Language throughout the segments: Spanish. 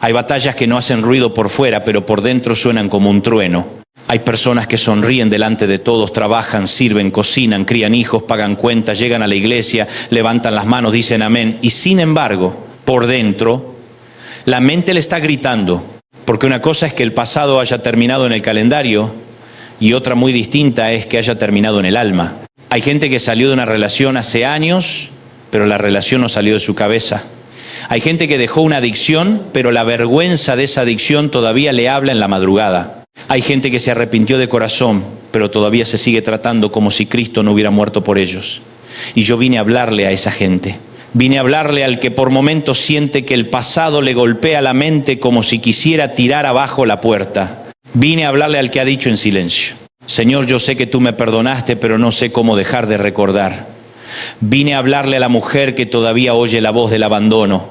Hay batallas que no hacen ruido por fuera, pero por dentro suenan como un trueno. Hay personas que sonríen delante de todos, trabajan, sirven, cocinan, crían hijos, pagan cuentas, llegan a la iglesia, levantan las manos, dicen amén. Y sin embargo, por dentro, la mente le está gritando. Porque una cosa es que el pasado haya terminado en el calendario y otra muy distinta es que haya terminado en el alma. Hay gente que salió de una relación hace años, pero la relación no salió de su cabeza. Hay gente que dejó una adicción, pero la vergüenza de esa adicción todavía le habla en la madrugada. Hay gente que se arrepintió de corazón, pero todavía se sigue tratando como si Cristo no hubiera muerto por ellos. Y yo vine a hablarle a esa gente. Vine a hablarle al que por momentos siente que el pasado le golpea la mente como si quisiera tirar abajo la puerta. Vine a hablarle al que ha dicho en silencio: Señor, yo sé que tú me perdonaste, pero no sé cómo dejar de recordar. Vine a hablarle a la mujer que todavía oye la voz del abandono.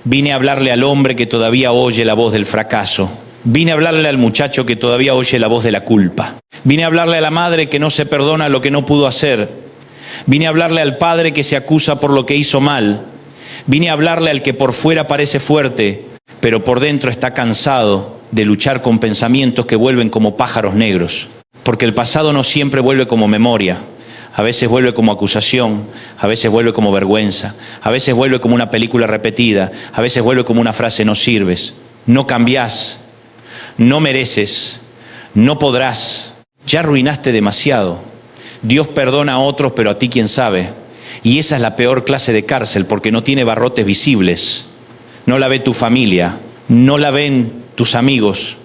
Vine a hablarle al hombre que todavía oye la voz del fracaso. Vine a hablarle al muchacho que todavía oye la voz de la culpa. Vine a hablarle a la madre que no se perdona lo que no pudo hacer. Vine a hablarle al padre que se acusa por lo que hizo mal. Vine a hablarle al que por fuera parece fuerte, pero por dentro está cansado de luchar con pensamientos que vuelven como pájaros negros. Porque el pasado no siempre vuelve como memoria. A veces vuelve como acusación, a veces vuelve como vergüenza, a veces vuelve como una película repetida, a veces vuelve como una frase: no sirves, no cambiás, no mereces, no podrás, ya arruinaste demasiado. Dios perdona a otros, pero a ti quién sabe. Y esa es la peor clase de cárcel, porque no tiene barrotes visibles. No la ve tu familia, no la ven tus amigos,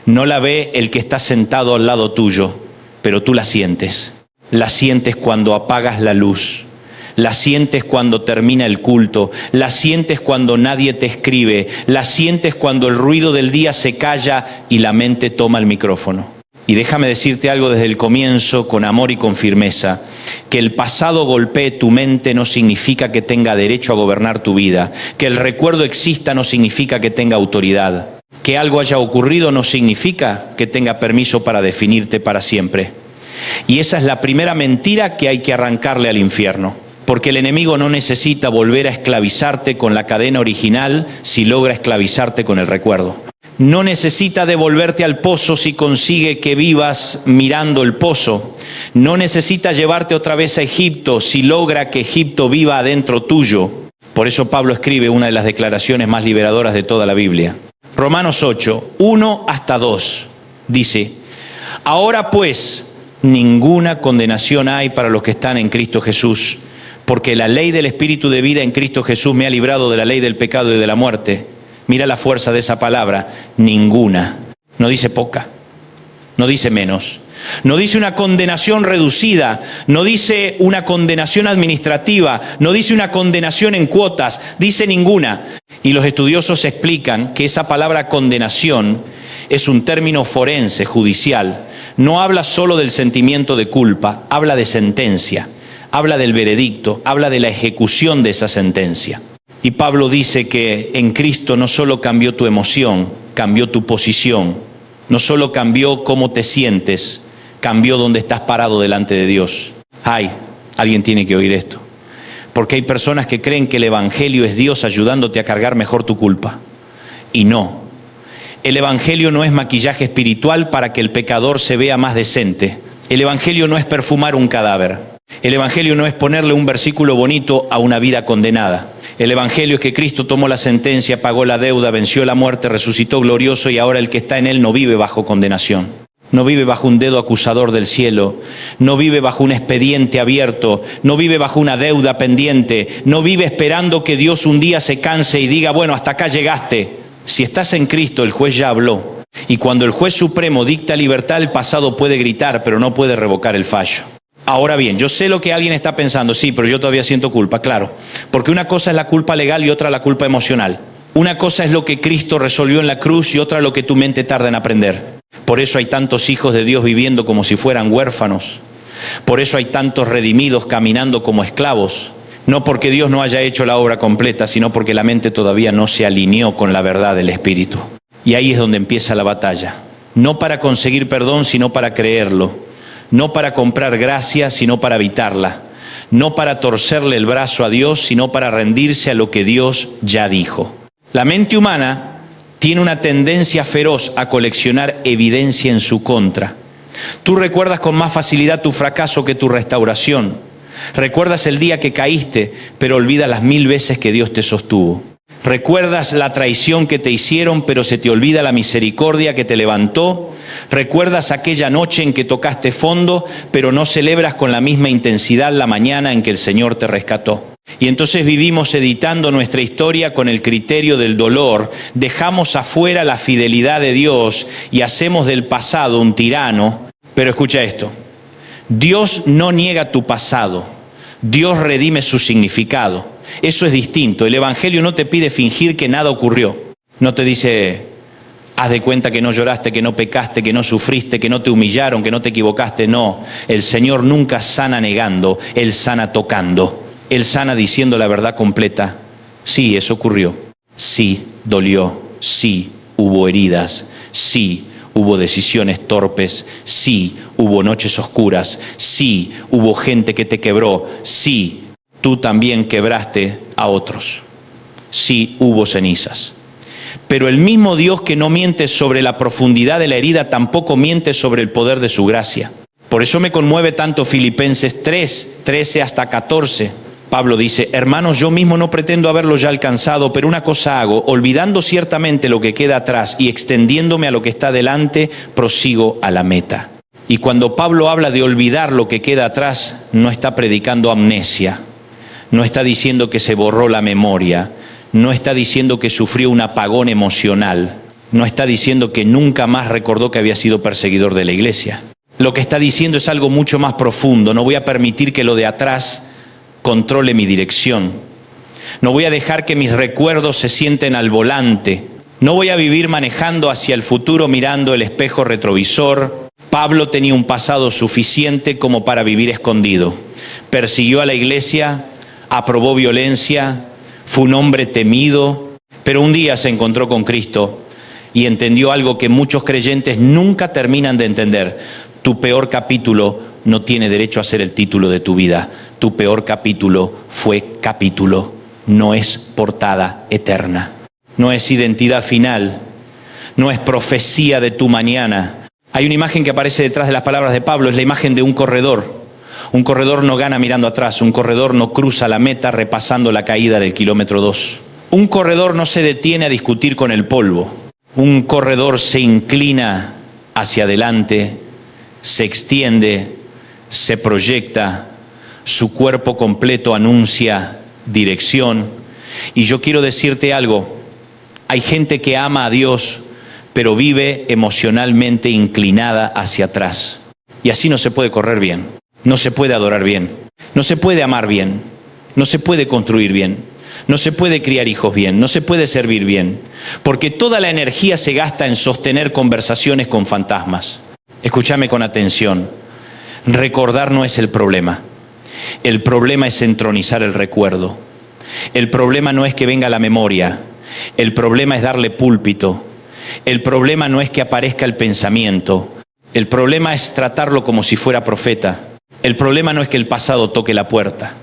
no la ve el que está sentado al lado tuyo, pero tú la sientes. La sientes cuando apagas la luz, la sientes cuando termina el culto, la sientes cuando nadie te escribe, la sientes cuando el ruido del día se calla y la mente toma el micrófono. Y déjame decirte algo desde el comienzo, con amor y con firmeza: que el pasado golpee tu mente no significa que tenga derecho a gobernar tu vida. Que el recuerdo exista no significa que tenga autoridad. Que algo haya ocurrido no significa que tenga permiso para definirte para siempre. Y esa es la primera mentira que hay que arrancarle al infierno. Porque el enemigo no necesita volver a esclavizarte con la cadena original si logra esclavizarte con el recuerdo. No necesita devolverte al pozo si consigue que vivas mirando el pozo. No necesita llevarte otra vez a Egipto si logra que Egipto viva adentro tuyo. Por eso Pablo escribe una de las declaraciones más liberadoras de toda la Biblia. Romanos 8, 1 hasta 2, dice: ahora pues, ninguna condenación hay para los que están en Cristo Jesús, porque la ley del Espíritu de vida en Cristo Jesús me ha librado de la ley del pecado y de la muerte. Mira la fuerza de esa palabra: ninguna. No dice poca, no dice menos, no dice una condenación reducida, no dice una condenación administrativa, no dice una condenación en cuotas, dice ninguna. Y los estudiosos explican que esa palabra condenación es un término forense, judicial. No habla solo del sentimiento de culpa, habla de sentencia, habla del veredicto, habla de la ejecución de esa sentencia. Y Pablo dice que en Cristo no solo cambió tu emoción, cambió tu posición. No solo cambió cómo te sientes, cambió dónde estás parado delante de Dios. Ay, alguien tiene que oír esto. Porque hay personas que creen que el Evangelio es Dios ayudándote a cargar mejor tu culpa. Y no. El Evangelio no es maquillaje espiritual para que el pecador se vea más decente. El Evangelio no es perfumar un cadáver. El Evangelio no es ponerle un versículo bonito a una vida condenada. El Evangelio es que Cristo tomó la sentencia, pagó la deuda, venció la muerte, resucitó glorioso y ahora el que está en Él no vive bajo condenación. No vive bajo un dedo acusador del cielo, no vive bajo un expediente abierto, no vive bajo una deuda pendiente, no vive esperando que Dios un día se canse y diga: bueno, hasta acá llegaste. Si estás en Cristo, el juez ya habló. Y cuando el juez supremo dicta libertad, el pasado puede gritar, pero no puede revocar el fallo. Ahora bien, yo sé lo que alguien está pensando: sí, pero yo todavía siento culpa, claro. Porque una cosa es la culpa legal y otra la culpa emocional. Una cosa es lo que Cristo resolvió en la cruz y otra lo que tu mente tarda en aprender. Por eso hay tantos hijos de Dios viviendo como si fueran huérfanos. Por eso hay tantos redimidos caminando como esclavos. No porque Dios no haya hecho la obra completa, sino porque la mente todavía no se alineó con la verdad del Espíritu. Y ahí es donde empieza la batalla. No para conseguir perdón, sino para creerlo. No para comprar gracia, sino para evitarla. No para torcerle el brazo a Dios, sino para rendirse a lo que Dios ya dijo. La mente humana tiene una tendencia feroz a coleccionar evidencia en su contra. Tú recuerdas con más facilidad tu fracaso que tu restauración. Recuerdas el día que caíste, pero olvidas las 1000 veces que Dios te sostuvo. Recuerdas la traición que te hicieron, pero se te olvida la misericordia que te levantó. Recuerdas aquella noche en que tocaste fondo, pero no celebras con la misma intensidad la mañana en que el Señor te rescató. Y entonces vivimos editando nuestra historia con el criterio del dolor, dejamos afuera la fidelidad de Dios y hacemos del pasado un tirano. Pero escucha esto, Dios no niega tu pasado, Dios redime su significado. Eso es distinto. El Evangelio no te pide fingir que nada ocurrió. No te dice, haz de cuenta que no lloraste, que no pecaste, que no sufriste, que no te humillaron, que no te equivocaste. No, el Señor nunca sana negando, Él sana tocando. Él sana diciendo la verdad completa. Sí, eso ocurrió. Sí, dolió. Sí, hubo heridas. Sí, hubo decisiones torpes. Sí, hubo noches oscuras. Sí, hubo gente que te quebró. Sí, tú también quebraste a otros. Sí, hubo cenizas. Pero el mismo Dios que no miente sobre la profundidad de la herida, tampoco miente sobre el poder de su gracia. Por eso me conmueve tanto Filipenses 3, 13 hasta 14. Pablo dice, hermanos, yo mismo no pretendo haberlo ya alcanzado, pero una cosa hago, olvidando ciertamente lo que queda atrás y extendiéndome a lo que está delante, prosigo a la meta. Y cuando Pablo habla de olvidar lo que queda atrás, no está predicando amnesia, no está diciendo que se borró la memoria, no está diciendo que sufrió un apagón emocional, no está diciendo que nunca más recordó que había sido perseguidor de la iglesia. Lo que está diciendo es algo mucho más profundo. No voy a permitir que lo de atrás controle mi dirección. No voy a dejar que mis recuerdos se sienten al volante. No voy a vivir manejando hacia el futuro mirando el espejo retrovisor. Pablo tenía un pasado suficiente como para vivir escondido. Persiguió a la iglesia, aprobó violencia, fue un hombre temido, pero un día se encontró con Cristo y entendió algo que muchos creyentes nunca terminan de entender. Tu peor capítulo no tiene derecho a ser el título de tu vida. Tu peor capítulo fue capítulo, no es portada eterna, no es identidad final, no es profecía de tu mañana. Hay una imagen que aparece detrás de las palabras de Pablo, es la imagen de un corredor. Un corredor no gana mirando atrás, un corredor no cruza la meta repasando la caída del kilómetro 2. Un corredor no se detiene a discutir con el polvo, un corredor se inclina hacia adelante, se extiende, se proyecta, su cuerpo completo anuncia dirección. Y yo quiero decirte algo, hay gente que ama a Dios, pero vive emocionalmente inclinada hacia atrás. Y así no se puede correr bien, no se puede adorar bien, no se puede amar bien, no se puede construir bien, no se puede criar hijos bien, no se puede servir bien, porque toda la energía se gasta en sostener conversaciones con fantasmas. Escúchame con atención, recordar no es el problema. El problema es entronizar el recuerdo. El problema no es que venga la memoria. El problema es darle púlpito. El problema no es que aparezca el pensamiento. El problema es tratarlo como si fuera profeta. El problema no es que el pasado toque la puerta.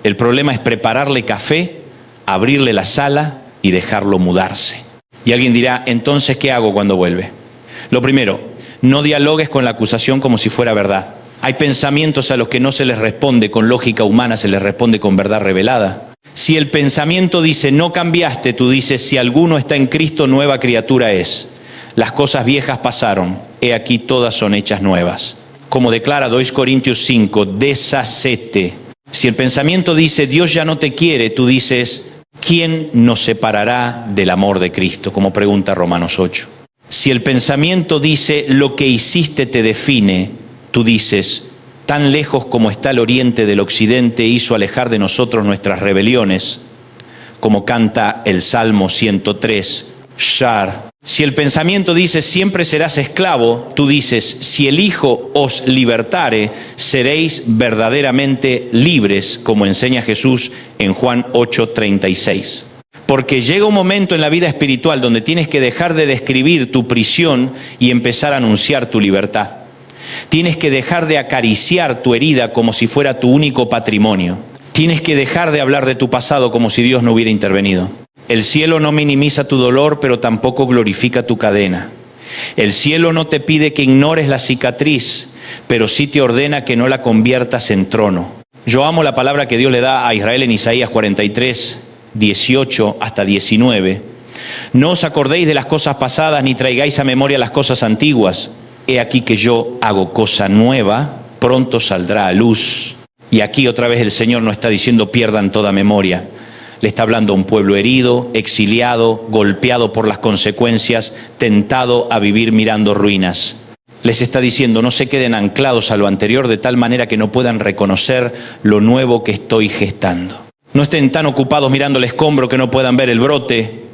El problema es prepararle café, abrirle la sala y dejarlo mudarse. Y alguien dirá, entonces, ¿qué hago cuando vuelve? Lo primero, no dialogues con la acusación como si fuera verdad. Hay pensamientos a los que no se les responde con lógica humana, se les responde con verdad revelada. Si el pensamiento dice, no cambiaste, tú dices, si alguno está en Cristo, nueva criatura es. Las cosas viejas pasaron, he aquí todas son hechas nuevas. Como declara 2 Corintios 5, deshacete. Si el pensamiento dice, Dios ya no te quiere, tú dices, ¿quién nos separará del amor de Cristo? Como pregunta Romanos 8. Si el pensamiento dice, lo que hiciste te define, tú dices, tan lejos como está el oriente del occidente hizo alejar de nosotros nuestras rebeliones, como canta el Salmo 103, Shar. Si el pensamiento dice, siempre serás esclavo, tú dices, si el Hijo os libertare, seréis verdaderamente libres, como enseña Jesús en Juan 8:36. Porque llega un momento en la vida espiritual donde tienes que dejar de describir tu prisión y empezar a anunciar tu libertad. Tienes que dejar de acariciar tu herida como si fuera tu único patrimonio. Tienes que dejar de hablar de tu pasado como si Dios no hubiera intervenido. El cielo no minimiza tu dolor, pero tampoco glorifica tu cadena. El cielo no te pide que ignores la cicatriz, pero sí te ordena que no la conviertas en trono. Yo amo la palabra que Dios le da a Israel en Isaías 43, 18 hasta 19. No os acordéis de las cosas pasadas, ni traigáis a memoria las cosas antiguas. He aquí que yo hago cosa nueva, pronto saldrá a luz. Y aquí otra vez el Señor no está diciendo pierdan toda memoria. Le está hablando a un pueblo herido, exiliado, golpeado por las consecuencias, tentado a vivir mirando ruinas. Les está diciendo no se queden anclados a lo anterior de tal manera que no puedan reconocer lo nuevo que estoy gestando. No estén tan ocupados mirando el escombro que no puedan ver el brote.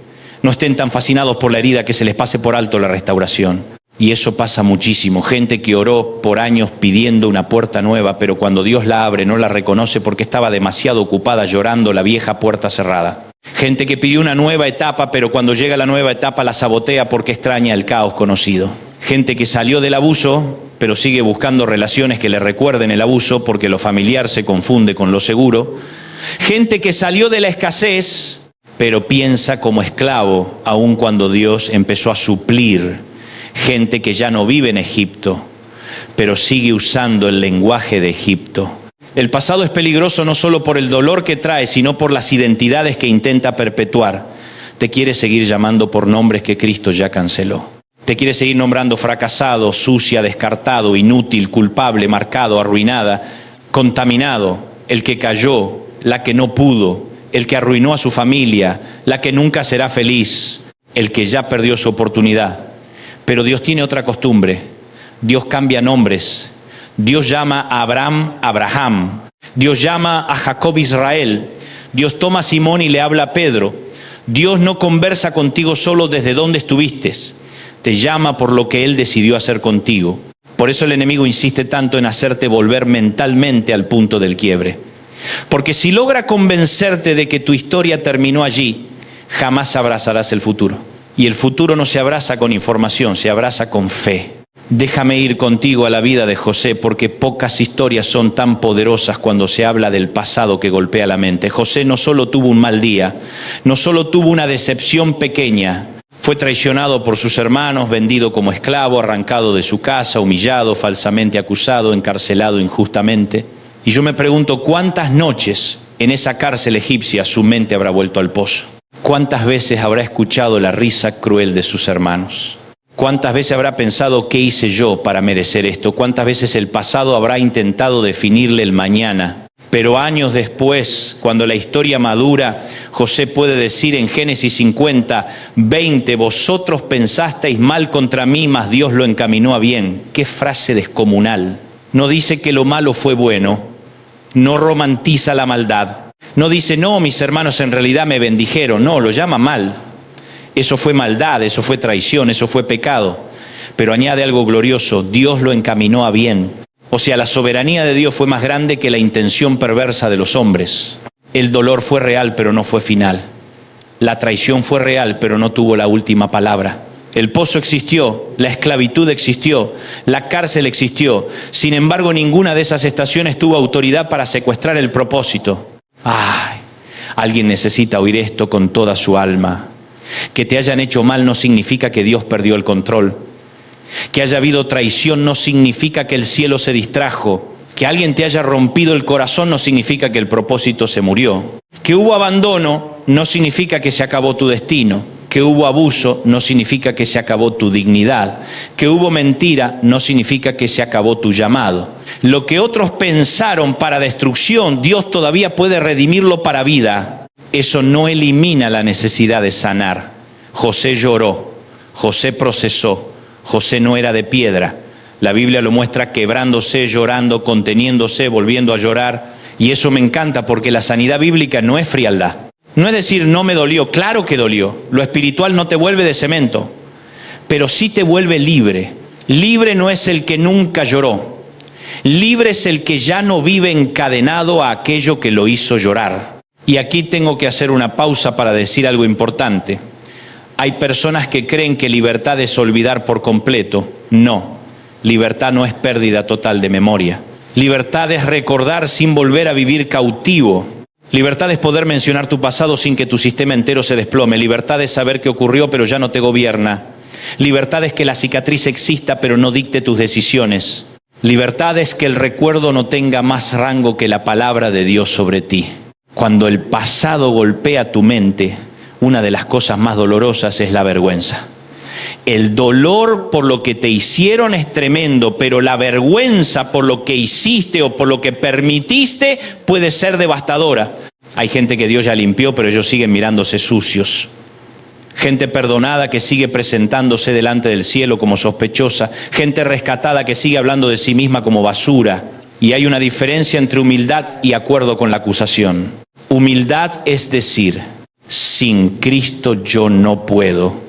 No estén tan fascinados por la herida que se les pase por alto la restauración. Y eso pasa muchísimo. Gente que oró por años pidiendo una puerta nueva, pero cuando Dios la abre no la reconoce porque estaba demasiado ocupada llorando la vieja puerta cerrada. Gente que pidió una nueva etapa, pero cuando llega la nueva etapa la sabotea porque extraña el caos conocido. Gente que salió del abuso, pero sigue buscando relaciones que le recuerden el abuso porque lo familiar se confunde con lo seguro. Gente que salió de la escasez, pero piensa como esclavo, aun cuando Dios empezó a suplir. Gente que ya no vive en Egipto, pero sigue usando el lenguaje de Egipto. El pasado es peligroso no solo por el dolor que trae, sino por las identidades que intenta perpetuar. Te quiere seguir llamando por nombres que Cristo ya canceló. Te quiere seguir nombrando fracasado, sucia, descartado, inútil, culpable, marcado, arruinada, contaminado, el que cayó, la que no pudo, el que arruinó a su familia, la que nunca será feliz, el que ya perdió su oportunidad. Pero Dios tiene otra costumbre. Dios cambia nombres. Dios llama a Abraham, Abraham. Dios llama a Jacob, Israel. Dios toma a Simón y le habla a Pedro. Dios no conversa contigo solo desde donde estuviste. Te llama por lo que Él decidió hacer contigo. Por eso el enemigo insiste tanto en hacerte volver mentalmente al punto del quiebre. Porque si logra convencerte de que tu historia terminó allí, jamás abrazarás el futuro. Y el futuro no se abraza con información, se abraza con fe. Déjame ir contigo a la vida de José, porque pocas historias son tan poderosas cuando se habla del pasado que golpea la mente. José no solo tuvo un mal día, no solo tuvo una decepción pequeña, fue traicionado por sus hermanos, vendido como esclavo, arrancado de su casa, humillado, falsamente acusado, encarcelado injustamente. Y yo me pregunto, ¿cuántas noches en esa cárcel egipcia su mente habrá vuelto al pozo? ¿Cuántas veces habrá escuchado la risa cruel de sus hermanos? ¿Cuántas veces habrá pensado qué hice yo para merecer esto? ¿Cuántas veces el pasado habrá intentado definirle el mañana? Pero años después, cuando la historia madura, José puede decir en Génesis 50, 20, vosotros pensasteis mal contra mí, mas Dios lo encaminó a bien. ¡Qué frase descomunal! No dice que lo malo fue bueno, no romantiza la maldad. No dice, no, mis hermanos en realidad me bendijeron. No, lo llama mal. Eso fue maldad, eso fue traición, eso fue pecado. Pero añade algo glorioso, Dios lo encaminó a bien. O sea, la soberanía de Dios fue más grande que la intención perversa de los hombres. El dolor fue real, pero no fue final. La traición fue real, pero no tuvo la última palabra. El pozo existió, la esclavitud existió, la cárcel existió. Sin embargo, ninguna de esas estaciones tuvo autoridad para secuestrar el propósito. Ay, alguien necesita oír esto con toda su alma. Que te hayan hecho mal no significa que Dios perdió el control. Que haya habido traición no significa que el cielo se distrajo. Que alguien te haya rompido el corazón no significa que el propósito se murió. Que hubo abandono no significa que se acabó tu destino. Que hubo abuso no significa que se acabó tu dignidad. Que hubo mentira no significa que se acabó tu llamado. Lo que otros pensaron para destrucción, Dios todavía puede redimirlo para vida. Eso no elimina la necesidad de sanar. José lloró, José procesó, José no era de piedra. La Biblia lo muestra quebrándose, llorando, conteniéndose, volviendo a llorar. Y eso me encanta porque la sanidad bíblica no es frialdad. No es decir, no me dolió, claro que dolió. Lo espiritual no te vuelve de cemento, pero sí te vuelve libre. Libre no es el que nunca lloró. Libre es el que ya no vive encadenado a aquello que lo hizo llorar. Y aquí tengo que hacer una pausa para decir algo importante. Hay personas que creen que libertad es olvidar por completo. No, libertad no es pérdida total de memoria. Libertad es recordar sin volver a vivir cautivo. Libertad es poder mencionar tu pasado sin que tu sistema entero se desplome. Libertad es saber qué ocurrió pero ya no te gobierna. Libertad es que la cicatriz exista pero no dicte tus decisiones. Libertad es que el recuerdo no tenga más rango que la palabra de Dios sobre ti. Cuando el pasado golpea tu mente, una de las cosas más dolorosas es la vergüenza. El dolor por lo que te hicieron es tremendo, pero la vergüenza por lo que hiciste o por lo que permitiste puede ser devastadora. Hay gente que Dios ya limpió, pero ellos siguen mirándose sucios. Gente perdonada que sigue presentándose delante del cielo como sospechosa. Gente rescatada que sigue hablando de sí misma como basura. Y hay una diferencia entre humildad y acuerdo con la acusación. Humildad es decir, sin Cristo yo no puedo.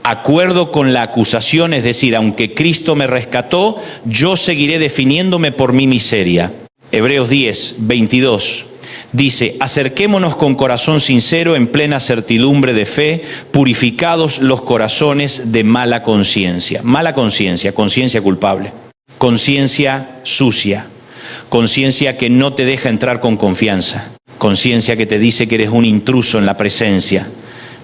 Acuerdo con la acusación es decir, aunque Cristo me rescató, yo seguiré definiéndome por mi miseria. Hebreos 10, 22 dice, acerquémonos con corazón sincero en plena certidumbre de fe, purificados los corazones de mala conciencia. Mala conciencia, conciencia culpable, conciencia sucia, conciencia que no te deja entrar con confianza, conciencia que te dice que eres un intruso en la presencia.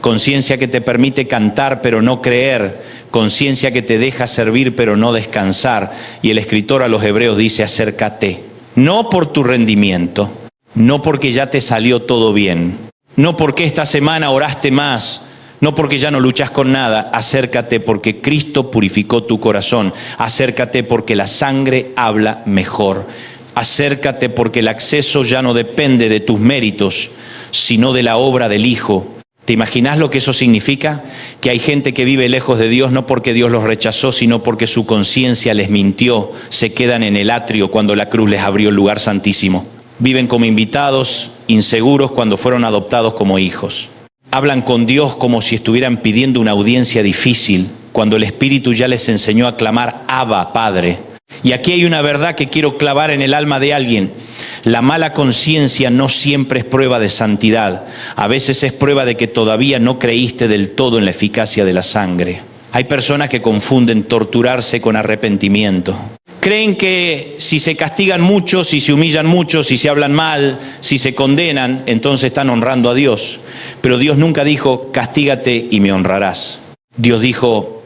Conciencia que te permite cantar pero no creer, conciencia que te deja servir pero no descansar. Y el escritor a los Hebreos dice, acércate, no por tu rendimiento, no porque ya te salió todo bien, no porque esta semana oraste más, no porque ya no luchas con nada, acércate porque Cristo purificó tu corazón, acércate porque la sangre habla mejor, acércate porque el acceso ya no depende de tus méritos, sino de la obra del Hijo. ¿Te imaginas lo que eso significa? Que hay gente que vive lejos de Dios no porque Dios los rechazó, sino porque su conciencia les mintió. Se quedan en el atrio cuando la cruz les abrió el lugar santísimo. Viven como invitados, inseguros cuando fueron adoptados como hijos. Hablan con Dios como si estuvieran pidiendo una audiencia difícil, cuando el Espíritu ya les enseñó a clamar Abba, Padre. Y aquí hay una verdad que quiero clavar en el alma de alguien. La mala conciencia no siempre es prueba de santidad. A veces es prueba de que todavía no creíste del todo en la eficacia de la sangre. Hay personas que confunden torturarse con arrepentimiento. Creen que si se castigan mucho, si se humillan mucho, si se hablan mal, si se condenan, entonces están honrando a Dios. Pero Dios nunca dijo, castígate y me honrarás. Dios dijo,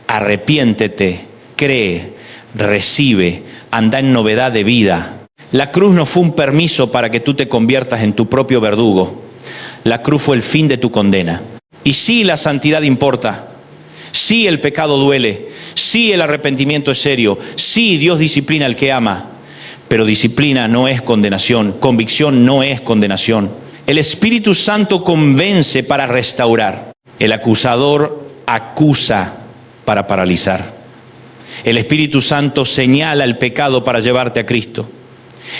arrepiéntete, cree, recibe, anda en novedad de vida. La cruz no fue un permiso para que tú te conviertas en tu propio verdugo. La cruz fue el fin de tu condena. Y sí, la santidad importa. Sí, el pecado duele. Sí, el arrepentimiento es serio. Sí, Dios disciplina al que ama. Pero disciplina no es condenación. Convicción no es condenación. El Espíritu Santo convence para restaurar. El acusador acusa para paralizar. El Espíritu Santo señala el pecado para llevarte a Cristo.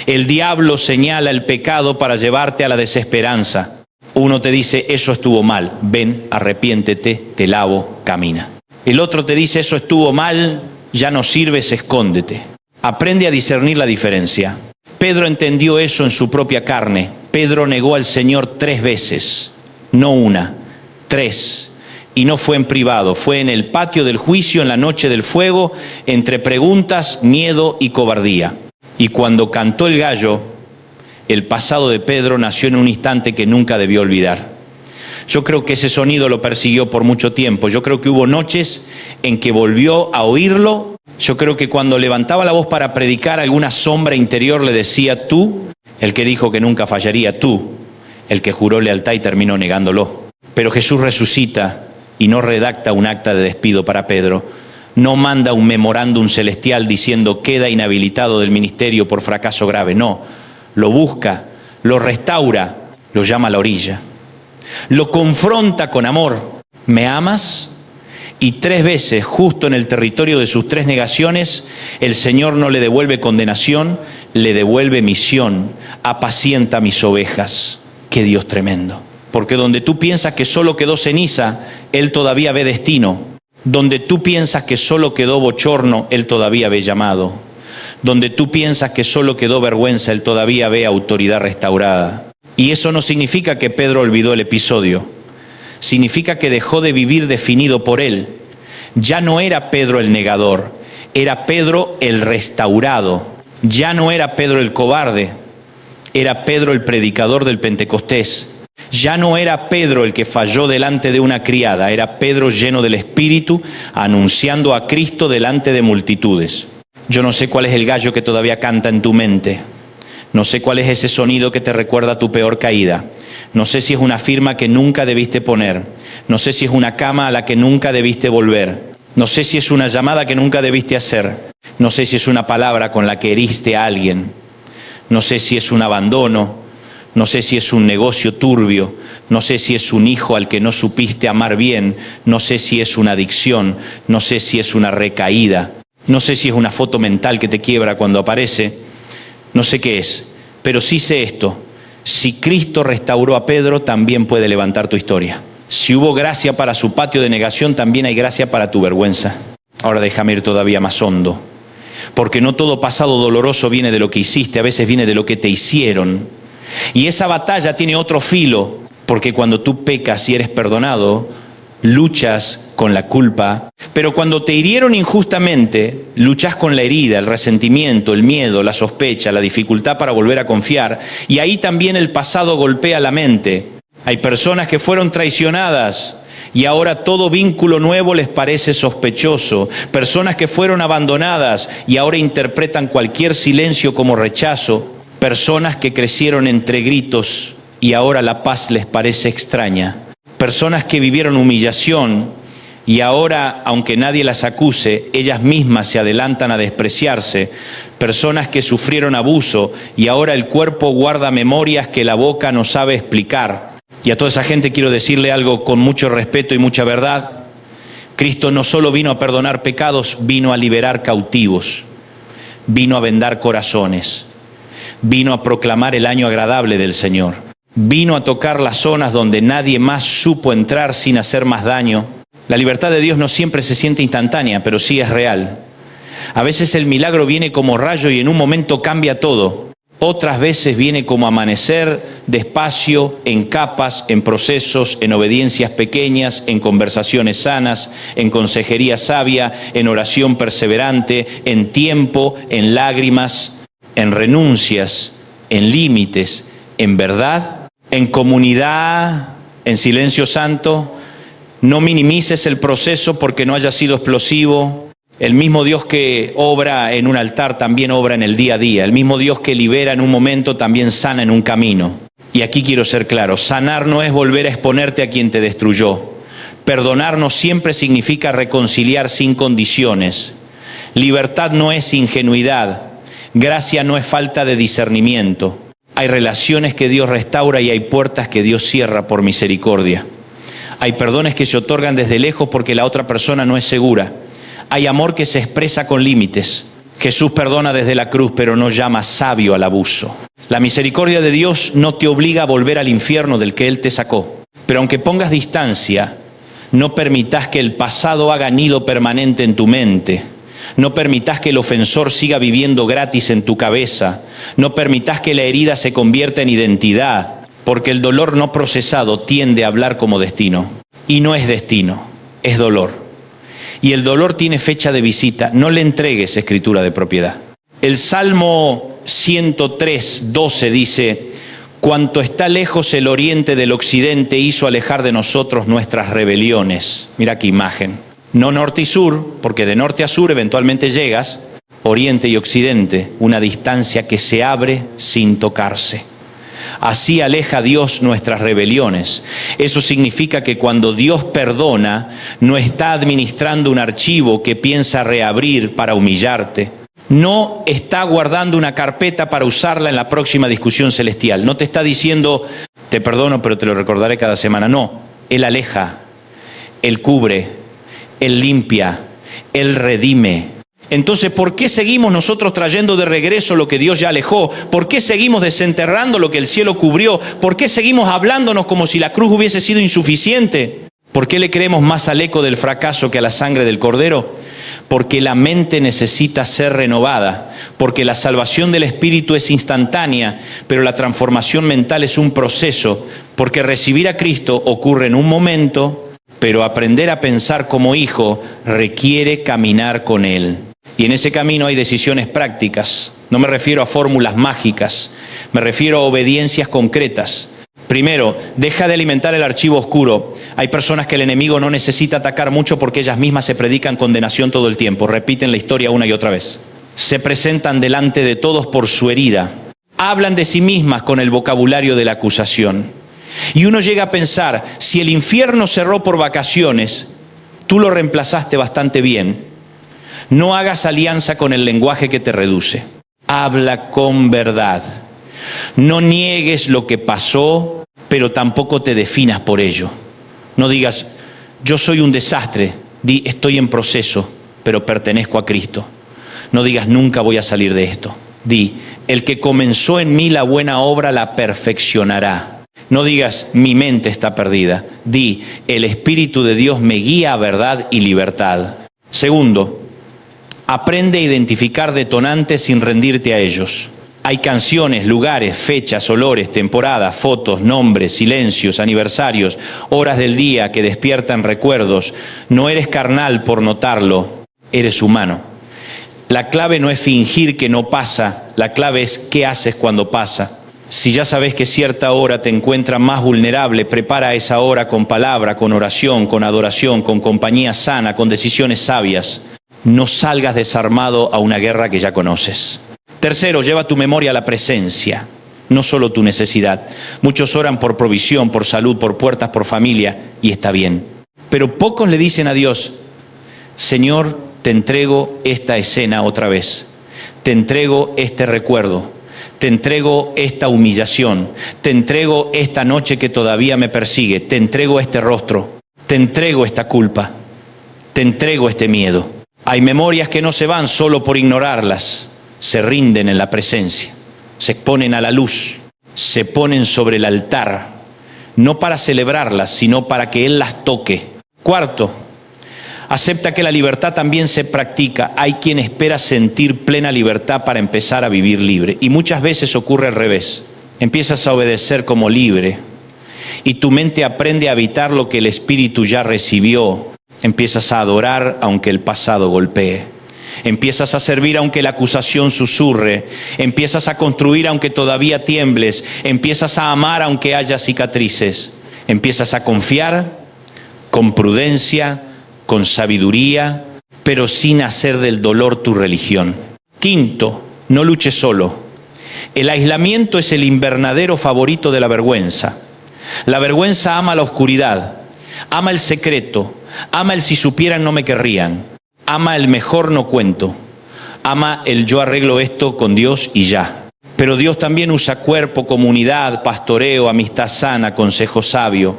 El diablo señala el pecado para llevarte a la desesperanza. Uno te dice, eso estuvo mal, ven, arrepiéntete, te lavo, camina. El otro te dice, eso estuvo mal, ya no sirves, escóndete. Aprende a discernir la diferencia. Pedro entendió eso en su propia carne. Pedro negó al Señor 3 veces, no una, 3. Y no fue en privado, fue en el patio del juicio, en la noche del fuego, entre preguntas, miedo y cobardía. Y cuando cantó el gallo, el pasado de Pedro nació en un instante que nunca debió olvidar. Yo creo que ese sonido lo persiguió por mucho tiempo. Yo creo que hubo noches en que volvió a oírlo. Yo creo que cuando levantaba la voz para predicar, alguna sombra interior le decía, tú, el que dijo que nunca fallaría, tú, el que juró lealtad y terminó negándolo. Pero Jesús resucita y no redacta un acta de despido para Pedro. No manda un memorándum celestial diciendo queda inhabilitado del ministerio por fracaso grave. No, lo busca, lo restaura, lo llama a la orilla. Lo confronta con amor. ¿Me amas? Y 3 veces, justo en el territorio de sus 3 negaciones, el Señor no le devuelve condenación, le devuelve misión. Apacienta mis ovejas. Qué Dios tremendo. Porque donde tú piensas que solo quedó ceniza, Él todavía ve destino. Donde tú piensas que solo quedó bochorno, Él todavía ve llamado. Donde tú piensas que solo quedó vergüenza, Él todavía ve autoridad restaurada. Y eso no significa que Pedro olvidó el episodio. Significa que dejó de vivir definido por Él. Ya no era Pedro el negador, era Pedro el restaurado. Ya no era Pedro el cobarde, Era Pedro el predicador del Pentecostés. Ya no era Pedro el que falló delante de una criada, era Pedro lleno del Espíritu, anunciando a Cristo delante de multitudes. Yo no sé cuál es el gallo que todavía canta en tu mente. No sé cuál es ese sonido que te recuerda tu peor caída. No sé si es una firma que nunca debiste poner. No sé si es una cama a la que nunca debiste volver. No sé si es una llamada que nunca debiste hacer. No sé si es una palabra con la que heriste a alguien. No sé si es un abandono. No sé si es un negocio turbio. No sé si es un hijo al que no supiste amar bien. No sé si es una adicción. No sé si es una recaída. No sé si es una foto mental que te quiebra cuando aparece. No sé qué es. Pero sí sé esto. Si Cristo restauró a Pedro, también puede levantar tu historia. Si hubo gracia para su patio de negación, también hay gracia para tu vergüenza. Ahora déjame ir todavía más hondo. Porque no todo pasado doloroso viene de lo que hiciste, a veces viene de lo que te hicieron. Y esa batalla tiene otro filo, porque cuando tú pecas y eres perdonado, luchas con la culpa. Pero cuando te hirieron injustamente, luchas con la herida, el resentimiento, el miedo, la sospecha, la dificultad para volver a confiar. Y ahí también el pasado golpea la mente. Hay personas que fueron traicionadas y ahora todo vínculo nuevo les parece sospechoso. Personas que fueron abandonadas y ahora interpretan cualquier silencio como rechazo. Personas que crecieron entre gritos y ahora la paz les parece extraña. Personas que vivieron humillación y ahora, aunque nadie las acuse, ellas mismas se adelantan a despreciarse. Personas que sufrieron abuso y ahora el cuerpo guarda memorias que la boca no sabe explicar. Y a toda esa gente quiero decirle algo con mucho respeto y mucha verdad. Cristo no solo vino a perdonar pecados, vino a liberar cautivos, vino a vendar corazones, vino a proclamar el año agradable del Señor, vino a tocar las zonas donde nadie más supo entrar sin hacer más daño. La libertad de Dios no siempre se siente instantánea, pero sí es real. A veces el milagro viene como rayo y en un momento cambia todo. Otras veces viene como amanecer, despacio, en capas, en procesos, en obediencias pequeñas, en conversaciones sanas, en consejería sabia, en oración perseverante, en tiempo, en lágrimas, en renuncias, en límites, en verdad, en comunidad, en silencio santo. No minimices el proceso porque no haya sido explosivo. El mismo Dios que obra en un altar también obra en el día a día. El mismo Dios que libera en un momento también sana en un camino. Y aquí quiero ser claro, sanar no es volver a exponerte a quien te destruyó. Perdonar no siempre significa reconciliar sin condiciones. Libertad no es ingenuidad. Gracia no es falta de discernimiento. Hay relaciones que Dios restaura y hay puertas que Dios cierra por misericordia. Hay perdones que se otorgan desde lejos porque la otra persona no es segura. Hay amor que se expresa con límites. Jesús perdona desde la cruz, pero no llama sabio al abuso. La misericordia de Dios no te obliga a volver al infierno del que Él te sacó. Pero aunque pongas distancia, no permitas que el pasado haga nido permanente en tu mente. No permitas que el ofensor siga viviendo gratis en tu cabeza. No permitas que la herida se convierta en identidad, porque el dolor no procesado tiende a hablar como destino. Y no es destino, es dolor. Y el dolor tiene fecha de visita. No le entregues escritura de propiedad. El Salmo 103:12 dice: cuanto está lejos el oriente del occidente, hizo alejar de nosotros nuestras rebeliones. Mira qué imagen. No norte y sur, porque de norte a sur eventualmente llegas. Oriente y occidente, una distancia que se abre sin tocarse. Así aleja Dios nuestras rebeliones. Eso significa que cuando Dios perdona, no está administrando un archivo que piensa reabrir para humillarte. No está guardando una carpeta para usarla en la próxima discusión celestial. No te está diciendo, te perdono, pero te lo recordaré cada semana. No, Él aleja, Él cubre, Él limpia, Él redime. Entonces, ¿por qué seguimos nosotros trayendo de regreso lo que Dios ya alejó? ¿Por qué seguimos desenterrando lo que el cielo cubrió? ¿Por qué seguimos hablándonos como si la cruz hubiese sido insuficiente? ¿Por qué le creemos más al eco del fracaso que a la sangre del Cordero? Porque la mente necesita ser renovada, porque la salvación del espíritu es instantánea, pero la transformación mental es un proceso, porque recibir a Cristo ocurre en un momento, pero aprender a pensar como hijo requiere caminar con Él. Y en ese camino hay decisiones prácticas. No me refiero a fórmulas mágicas, me refiero a obediencias concretas. Primero, deja de alimentar el archivo oscuro. Hay personas que el enemigo no necesita atacar mucho porque ellas mismas se predican condenación todo el tiempo, repiten la historia una y otra vez. Se presentan delante de todos por su herida. Hablan de sí mismas con el vocabulario de la acusación. Y uno llega a pensar, si el infierno cerró por vacaciones, tú lo reemplazaste bastante bien. No hagas alianza con el lenguaje que te reduce. Habla con verdad. No niegues lo que pasó, pero tampoco te definas por ello. No digas, yo soy un desastre. Di, estoy en proceso, pero pertenezco a Cristo. No digas, nunca voy a salir de esto. Di, el que comenzó en mí la buena obra la perfeccionará. No digas, mi mente está perdida. Di, el Espíritu de Dios me guía a verdad y libertad. Segundo, aprende a identificar detonantes sin rendirte a ellos. Hay canciones, lugares, fechas, olores, temporadas, fotos, nombres, silencios, aniversarios, horas del día que despiertan recuerdos. No eres carnal por notarlo, eres humano. La clave no es fingir que no pasa, la clave es qué haces cuando pasa. Si ya sabes que cierta hora te encuentras más vulnerable, prepara esa hora con palabra, con oración, con adoración, con compañía sana, con decisiones sabias. No salgas desarmado a una guerra que ya conoces. Tercero, lleva tu memoria a la presencia, no solo tu necesidad. Muchos oran por provisión, por salud, por puertas, por familia, y está bien. Pero pocos le dicen a Dios, Señor, te entrego esta escena otra vez. Te entrego este recuerdo. Te entrego esta humillación. Te entrego esta noche que todavía me persigue. Te entrego este rostro. Te entrego esta culpa. Te entrego este miedo. Hay memorias que no se van solo por ignorarlas. Se rinden en la presencia, se exponen a la luz, se ponen sobre el altar, no para celebrarlas, sino para que Él las toque. Cuarto, acepta que la libertad también se practica. Hay quien espera sentir plena libertad para empezar a vivir libre. Y muchas veces ocurre al revés. Empiezas a obedecer como libre y tu mente aprende a habitar lo que el Espíritu ya recibió. Empiezas a adorar aunque el pasado golpee. Empiezas a servir aunque la acusación susurre. Empiezas a construir aunque todavía tiembles. Empiezas a amar aunque haya cicatrices. Empiezas a confiar con prudencia, con sabiduría, pero sin hacer del dolor tu religión. Quinto, no luches solo. El aislamiento es el invernadero favorito de la vergüenza. La vergüenza ama la oscuridad, ama el secreto, ama el si supieran no me querrían. Ama el mejor no cuento, ama el yo arreglo esto con Dios y ya. Pero Dios también usa cuerpo, comunidad, pastoreo, amistad sana, consejo sabio.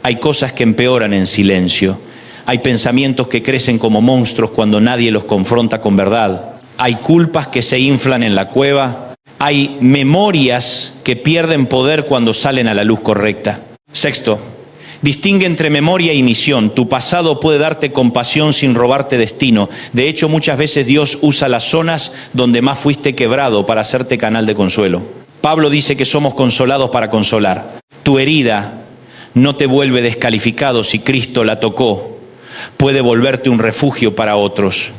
Hay cosas que empeoran en silencio. Hay pensamientos que crecen como monstruos cuando nadie los confronta con verdad. Hay culpas que se inflan en la cueva. Hay memorias que pierden poder cuando salen a la luz correcta. Sexto, distingue entre memoria y misión. Tu pasado puede darte compasión sin robarte destino. De hecho, muchas veces Dios usa las zonas donde más fuiste quebrado para hacerte canal de consuelo. Pablo dice que somos consolados para consolar. Tu herida no te vuelve descalificado si Cristo la tocó. Puede volverte un refugio para otros.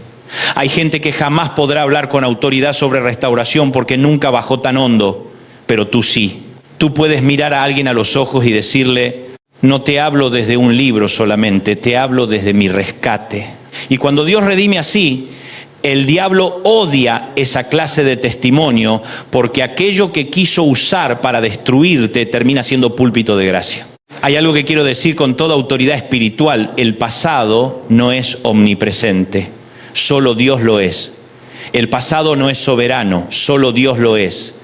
Hay gente que jamás podrá hablar con autoridad sobre restauración porque nunca bajó tan hondo, pero tú sí. Tú puedes mirar a alguien a los ojos y decirle, no te hablo desde un libro solamente, te hablo desde mi rescate. Y cuando Dios redime así, el diablo odia esa clase de testimonio porque aquello que quiso usar para destruirte termina siendo púlpito de gracia. Hay algo que quiero decir con toda autoridad espiritual. El pasado no es omnipresente, solo Dios lo es. El pasado no es soberano, solo Dios lo es.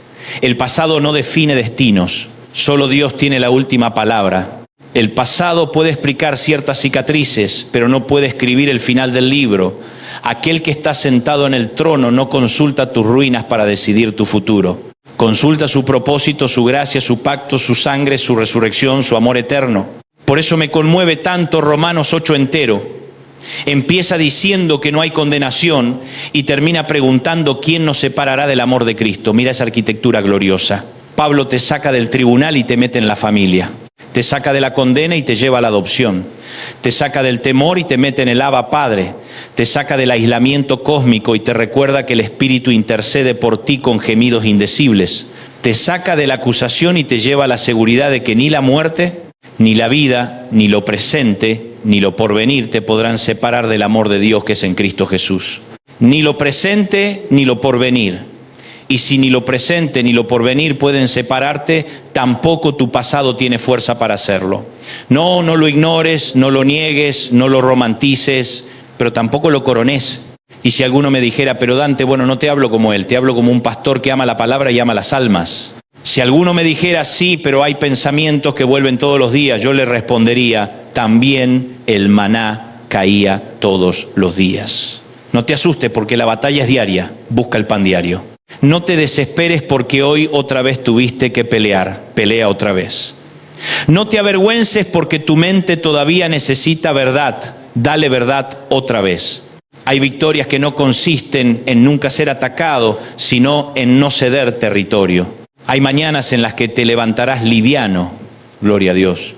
El pasado no define destinos, solo Dios tiene la última palabra. El pasado puede explicar ciertas cicatrices, pero no puede escribir el final del libro. Aquel que está sentado en el trono no consulta tus ruinas para decidir tu futuro. Consulta su propósito, su gracia, su pacto, su sangre, su resurrección, su amor eterno. Por eso me conmueve tanto Romanos 8 entero. Empieza diciendo que no hay condenación y termina preguntando quién nos separará del amor de Cristo. Mira esa arquitectura gloriosa. Pablo te saca del tribunal y te mete en la familia. Te saca de la condena y te lleva a la adopción. Te saca del temor y te mete en el Abba Padre. Te saca del aislamiento cósmico y te recuerda que el Espíritu intercede por ti con gemidos indecibles. Te saca de la acusación y te lleva a la seguridad de que ni la muerte, ni la vida, ni lo presente, ni lo porvenir te podrán separar del amor de Dios que es en Cristo Jesús. Ni lo presente, ni lo porvenir. Y si ni lo presente ni lo porvenir pueden separarte, tampoco tu pasado tiene fuerza para hacerlo. No lo ignores, no lo niegues, no lo romantices, pero tampoco lo corones. Y si alguno me dijera, pero Dante, bueno, no te hablo como él, te hablo como un pastor que ama la palabra y ama las almas. Si alguno me dijera, sí, pero hay pensamientos que vuelven todos los días, yo le respondería, también el maná caía todos los días. No te asustes porque la batalla es diaria, busca el pan diario. No te desesperes porque hoy otra vez tuviste que pelear, pelea otra vez. No te avergüences porque tu mente todavía necesita verdad, dale verdad otra vez. Hay victorias que no consisten en nunca ser atacado, sino en no ceder territorio. Hay mañanas en las que te levantarás liviano, gloria a Dios.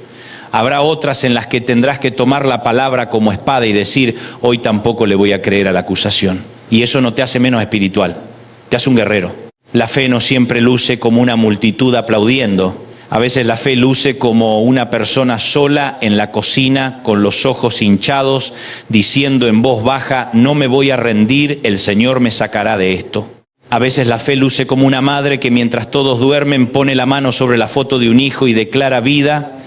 Habrá otras en las que tendrás que tomar la palabra como espada y decir, hoy tampoco le voy a creer a la acusación. Y eso no te hace menos espiritual, te hace un guerrero. La fe no siempre luce como una multitud aplaudiendo. A veces la fe luce como una persona sola en la cocina, con los ojos hinchados, diciendo en voz baja, no me voy a rendir, el Señor me sacará de esto. A veces la fe luce como una madre que mientras todos duermen pone la mano sobre la foto de un hijo y declara vida.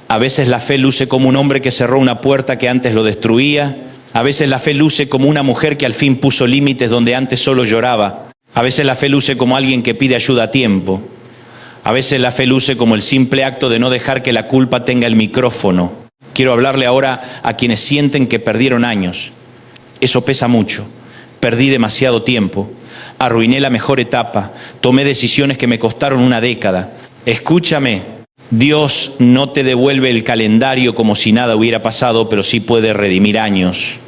A veces la fe luce como un hombre que cerró una puerta que antes lo destruía. A veces la fe luce como una mujer que al fin puso límites donde antes solo lloraba. A veces la fe luce como alguien que pide ayuda a tiempo. A veces la fe luce como el simple acto de no dejar que la culpa tenga el micrófono. Quiero hablarle ahora a quienes sienten que perdieron años. Eso pesa mucho. Perdí demasiado tiempo. Arruiné la mejor etapa. Tomé decisiones que me costaron una década. Escúchame, Dios no te devuelve el calendario como si nada hubiera pasado, pero sí puede redimir años.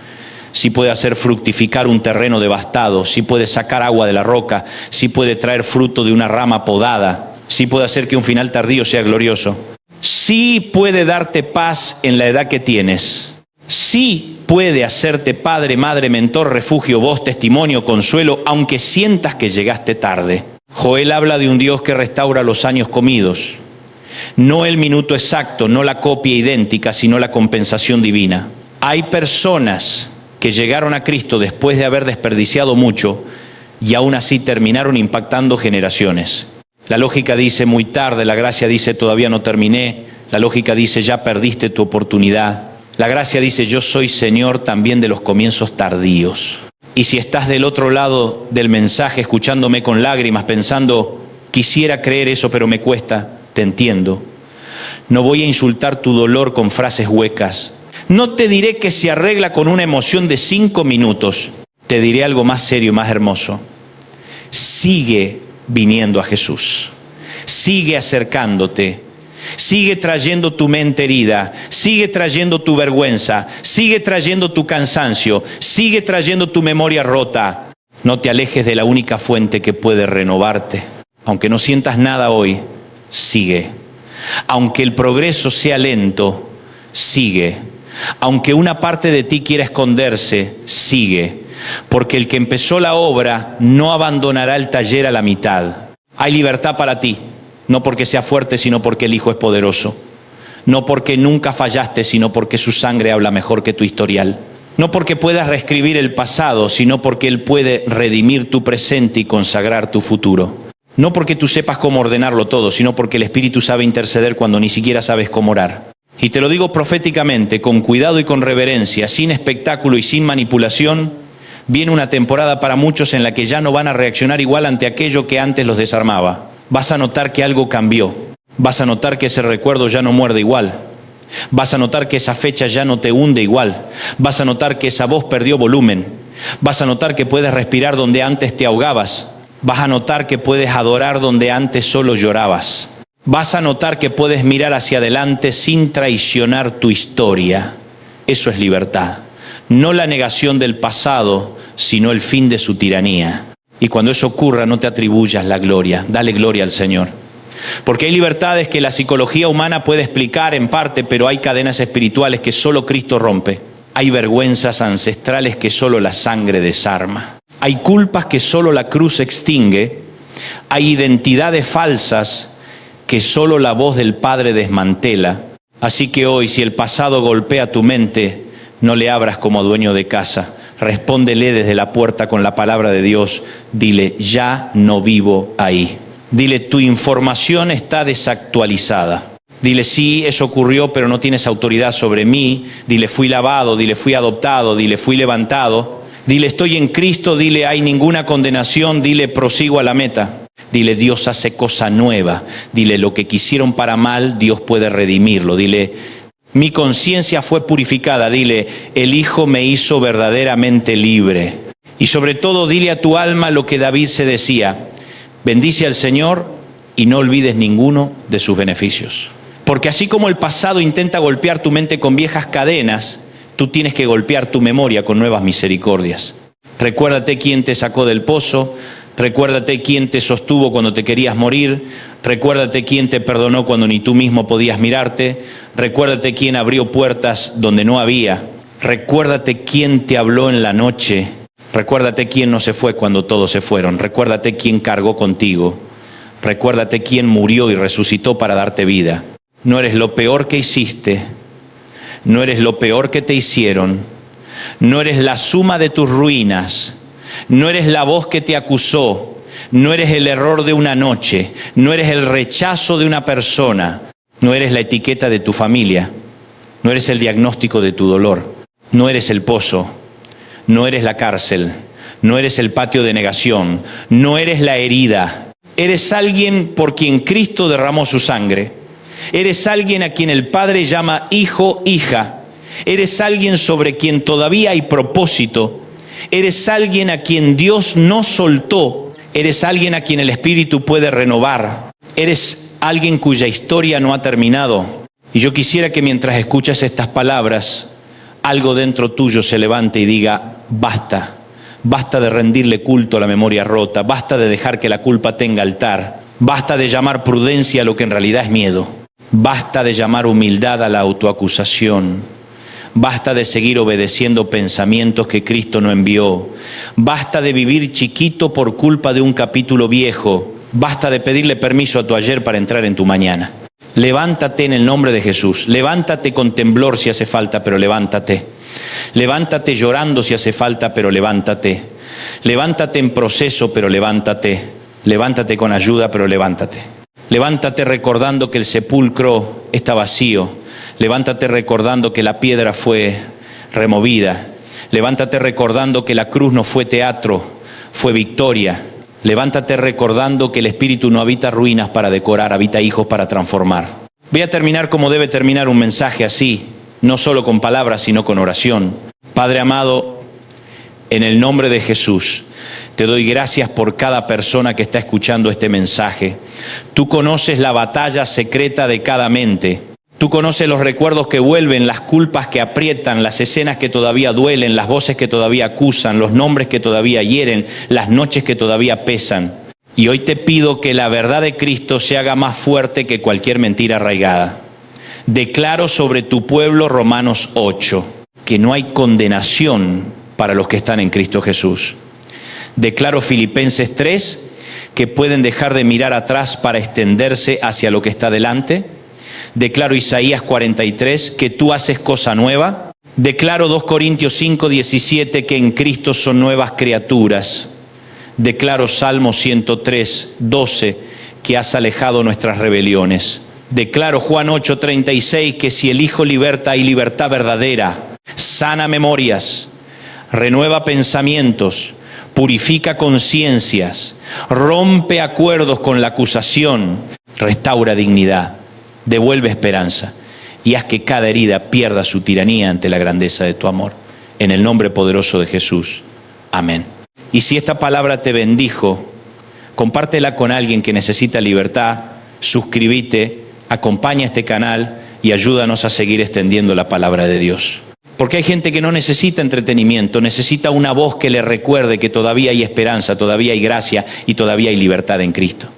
Sí puede hacer fructificar un terreno devastado. Sí puede sacar agua de la roca. Sí puede traer fruto de una rama podada. Sí puede hacer que un final tardío sea glorioso. Sí puede darte paz en la edad que tienes. Sí puede hacerte padre, madre, mentor, refugio, voz, testimonio, consuelo, aunque sientas que llegaste tarde. Joel habla de un Dios que restaura los años comidos. No el minuto exacto, no la copia idéntica, sino la compensación divina. Hay personas que llegaron a Cristo después de haber desperdiciado mucho y aún así terminaron impactando generaciones. La lógica dice muy tarde, la gracia dice todavía no terminé, la lógica dice ya perdiste tu oportunidad. La gracia dice yo soy Señor también de los comienzos tardíos. Y si estás del otro lado del mensaje escuchándome con lágrimas pensando quisiera creer eso pero me cuesta, te entiendo. No voy a insultar tu dolor con frases huecas. No te diré que se arregla con una emoción de 5 minutos. Te diré algo más serio, más hermoso. Sigue viniendo a Jesús. Sigue acercándote. Sigue trayendo tu mente herida. Sigue trayendo tu vergüenza. Sigue trayendo tu cansancio. Sigue trayendo tu memoria rota. No te alejes de la única fuente que puede renovarte. Aunque no sientas nada hoy, sigue. Aunque el progreso sea lento, sigue. Aunque una parte de ti quiera esconderse, sigue. Porque el que empezó la obra no abandonará el taller a la mitad. Hay libertad para ti, no porque sea fuerte, sino porque el Hijo es poderoso. No porque nunca fallaste, sino porque su sangre habla mejor que tu historial. No porque puedas reescribir el pasado, sino porque Él puede redimir tu presente y consagrar tu futuro. No porque tú sepas cómo ordenarlo todo, sino porque el Espíritu sabe interceder cuando ni siquiera sabes cómo orar. Y te lo digo proféticamente, con cuidado y con reverencia, sin espectáculo y sin manipulación. Viene una temporada para muchos en la que ya no van a reaccionar igual ante aquello que antes los desarmaba. Vas a notar que algo cambió. Vas a notar que ese recuerdo ya no muerde igual. Vas a notar que esa fecha ya no te hunde igual. Vas a notar que esa voz perdió volumen. Vas a notar que puedes respirar donde antes te ahogabas. Vas a notar que puedes adorar donde antes solo llorabas. Vas a notar que puedes mirar hacia adelante sin traicionar tu historia. Eso es libertad. No la negación del pasado, sino el fin de su tiranía. Y cuando eso ocurra, no te atribuyas la gloria. Dale gloria al Señor. Porque hay libertades que la psicología humana puede explicar en parte, pero hay cadenas espirituales que solo Cristo rompe. Hay vergüenzas ancestrales que solo la sangre desarma. Hay culpas que solo la cruz extingue. Hay identidades falsas que solo la voz del Padre desmantela. Así que hoy, si el pasado golpea tu mente, no le abras como dueño de casa. Respóndele desde la puerta con la palabra de Dios. Dile, ya no vivo ahí. Dile, tu información está desactualizada. Dile, sí, eso ocurrió, pero no tienes autoridad sobre mí. Dile, fui lavado. Dile, fui adoptado. Dile, fui levantado. Dile, estoy en Cristo. Dile, hay ninguna condenación. Dile, prosigo a la meta. Dile, Dios hace cosa nueva. Dile, lo que quisieron para mal, Dios puede redimirlo. Dile, mi conciencia fue purificada. Dile, el Hijo me hizo verdaderamente libre. Y sobre todo, dile a tu alma lo que David se decía. Bendice al Señor y no olvides ninguno de sus beneficios. Porque así como el pasado intenta golpear tu mente con viejas cadenas, tú tienes que golpear tu memoria con nuevas misericordias. Recuérdate quién te sacó del pozo. Recuérdate quién te sostuvo cuando te querías morir. Recuérdate quién te perdonó cuando ni tú mismo podías mirarte. Recuérdate quién abrió puertas donde no había. Recuérdate quién te habló en la noche. Recuérdate quién no se fue cuando todos se fueron. Recuérdate quién cargó contigo. Recuérdate quién murió y resucitó para darte vida. No eres lo peor que hiciste. No eres lo peor que te hicieron. No eres la suma de tus ruinas. No eres la voz que te acusó. No eres el error de una noche. No eres el rechazo de una persona. No eres la etiqueta de tu familia. No eres el diagnóstico de tu dolor. No eres el pozo. No eres la cárcel. No eres el patio de negación. No eres la herida. Eres alguien por quien Cristo derramó su sangre. Eres alguien a quien el Padre llama hijo, hija. Eres alguien sobre quien todavía hay propósito. Eres alguien a quien Dios no soltó. Eres alguien a quien el Espíritu puede renovar. Eres alguien cuya historia no ha terminado. Y yo quisiera que mientras escuchas estas palabras, algo dentro tuyo se levante y diga, basta. Basta de rendirle culto a la memoria rota. Basta de dejar que la culpa tenga altar. Basta de llamar prudencia a lo que en realidad es miedo. Basta de llamar humildad a la autoacusación. Basta de seguir obedeciendo pensamientos que Cristo no envió. Basta de vivir chiquito por culpa de un capítulo viejo. Basta de pedirle permiso a tu ayer para entrar en tu mañana. Levántate en el nombre de Jesús. Levántate con temblor si hace falta, pero levántate. Levántate llorando si hace falta, pero levántate. Levántate en proceso, pero levántate. Levántate con ayuda, pero levántate. Levántate recordando que el sepulcro está vacío. Levántate recordando que la piedra fue removida. Levántate recordando que la cruz no fue teatro, fue victoria. Levántate recordando que el Espíritu no habita ruinas para decorar, habita hijos para transformar. Voy a terminar como debe terminar un mensaje así, no solo con palabras, sino con oración. Padre amado, en el nombre de Jesús, te doy gracias por cada persona que está escuchando este mensaje. Tú conoces la batalla secreta de cada mente. Tú conoces los recuerdos que vuelven, las culpas que aprietan, las escenas que todavía duelen, las voces que todavía acusan, los nombres que todavía hieren, las noches que todavía pesan. Y hoy te pido que la verdad de Cristo se haga más fuerte que cualquier mentira arraigada. Declaro sobre tu pueblo Romanos 8, que no hay condenación para los que están en Cristo Jesús. Declaro Filipenses 3, que pueden dejar de mirar atrás para extenderse hacia lo que está delante. Declaro Isaías 43, que tú haces cosa nueva. Declaro 2 Corintios 5, 17, que en Cristo son nuevas criaturas. Declaro Salmo 103, 12, que has alejado nuestras rebeliones. Declaro Juan 8, 36, que si el Hijo liberta, hay libertad verdadera. Sana memorias, renueva pensamientos, purifica conciencias, rompe acuerdos con la acusación, restaura dignidad. Devuelve esperanza y haz que cada herida pierda su tiranía ante la grandeza de tu amor. En el nombre poderoso de Jesús. Amén. Y si esta palabra te bendijo, compártela con alguien que necesita libertad, suscríbete, acompaña este canal y ayúdanos a seguir extendiendo la palabra de Dios. Porque hay gente que no necesita entretenimiento, necesita una voz que le recuerde que todavía hay esperanza, todavía hay gracia y todavía hay libertad en Cristo.